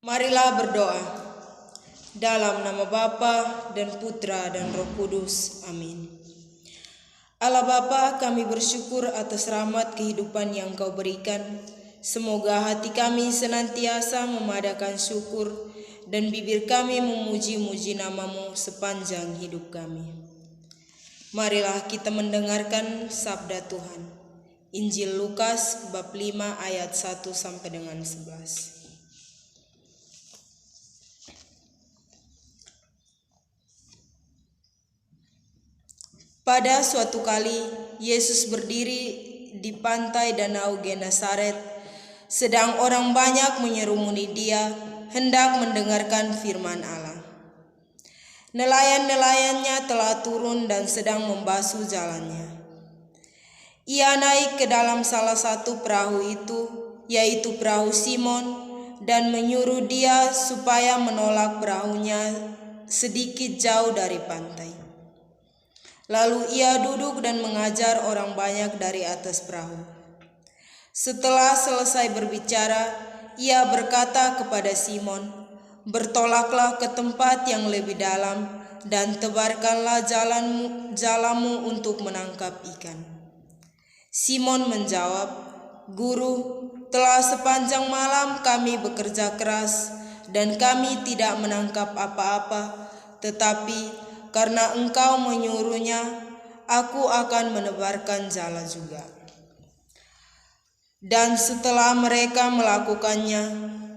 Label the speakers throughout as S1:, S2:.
S1: Marilah berdoa. Dalam nama Bapa dan Putra dan Roh Kudus. Amin. Allah Bapa, kami bersyukur atas rahmat kehidupan yang Kau berikan. Semoga hati kami senantiasa memadakan syukur dan bibir kami memuji-muji nama-Mu sepanjang hidup kami. Marilah kita mendengarkan sabda Tuhan. Injil Lukas bab 5 ayat 1 sampai dengan 11. Pada suatu kali, Yesus berdiri di pantai Danau Genesaret, sedang orang banyak menyerumuni Dia, hendak mendengarkan firman Allah. Nelayan-nelayannya telah turun dan sedang membasuh jalannya. Ia naik ke dalam salah satu perahu itu, yaitu perahu Simon, dan menyuruh dia supaya menolak perahunya sedikit jauh dari pantai. Lalu ia duduk dan mengajar orang banyak dari atas perahu. Setelah selesai berbicara, ia berkata kepada Simon, "Bertolaklah ke tempat yang lebih dalam dan tebarkanlah jalamu untuk menangkap ikan." Simon menjawab, "Guru, telah sepanjang malam kami bekerja keras dan kami tidak menangkap apa-apa, tetapi karena Engkau menyuruhnya, aku akan menebarkan jala juga." Dan setelah mereka melakukannya,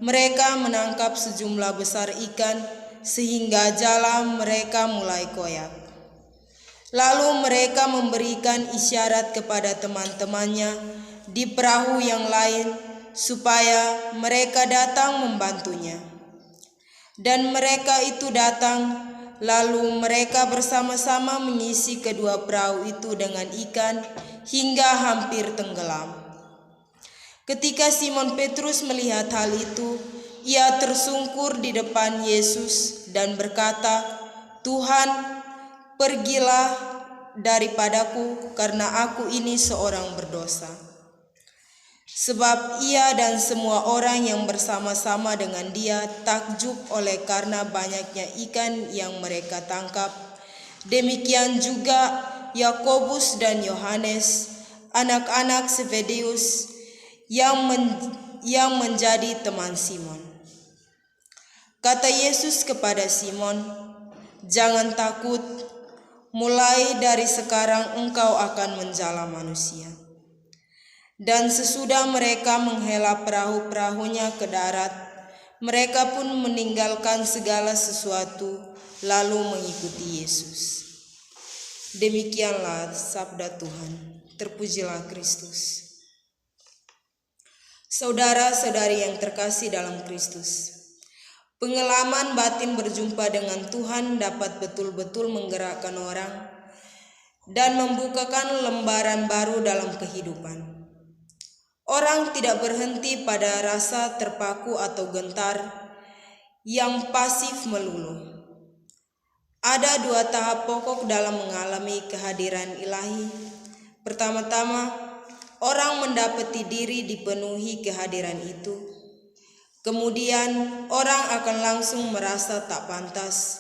S1: mereka menangkap sejumlah besar ikan sehingga jala mereka mulai koyak. Lalu mereka memberikan isyarat kepada teman-temannya di perahu yang lain supaya mereka datang membantunya. Dan mereka itu datang, lalu mereka bersama-sama mengisi kedua perahu itu dengan ikan hingga hampir tenggelam. Ketika Simon Petrus melihat hal itu, ia tersungkur di depan Yesus dan berkata, "Tuhan, pergilah daripadaku karena aku ini seorang berdosa." Sebab ia dan semua orang yang bersama-sama dengan dia takjub oleh karena banyaknya ikan yang mereka tangkap. Demikian juga Yakobus dan Yohanes, anak-anak Zebedeus, yang menjadi teman Simon. Kata Yesus kepada Simon, "Jangan takut, mulai dari sekarang engkau akan menjala manusia." Dan sesudah mereka menghela perahu-perahunya ke darat, mereka pun meninggalkan segala sesuatu lalu mengikuti Yesus. Demikianlah sabda Tuhan. Terpujilah Kristus. Saudara-saudari yang terkasih dalam Kristus, pengalaman batin berjumpa dengan Tuhan dapat betul-betul menggerakkan orang dan membukakan lembaran baru dalam kehidupan. Orang tidak berhenti pada rasa terpaku atau gentar yang pasif melulu. Ada dua tahap pokok dalam mengalami kehadiran ilahi. Pertama-tama, orang mendapati diri dipenuhi kehadiran itu. Kemudian orang akan langsung merasa tak pantas,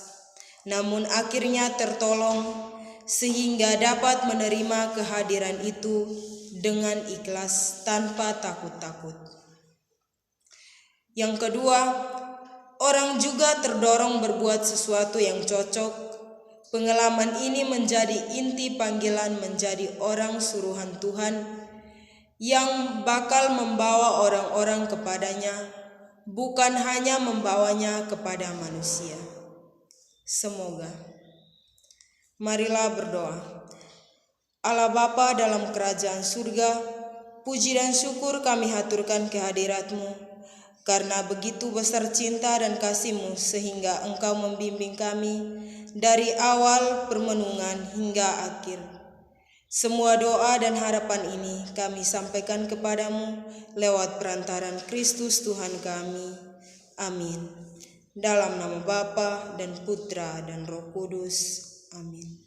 S1: namun akhirnya tertolong sehingga dapat menerima kehadiran itu dengan ikhlas tanpa takut-takut. Yang kedua, orang juga terdorong berbuat sesuatu yang cocok. Pengalaman ini menjadi inti panggilan menjadi orang suruhan Tuhan yang bakal membawa orang-orang kepadanya, bukan hanya membawanya kepada manusia. Semoga. Marilah berdoa. Allah Bapa dalam kerajaan surga, puji dan syukur kami haturkan kehadirat-Mu, karena begitu besar cinta dan kasih-Mu sehingga Engkau membimbing kami dari awal permenungan hingga akhir. Semua doa dan harapan ini kami sampaikan kepadamu lewat perantaran Kristus Tuhan kami. Amin. Dalam nama Bapa dan Putra dan Roh Kudus. Amin.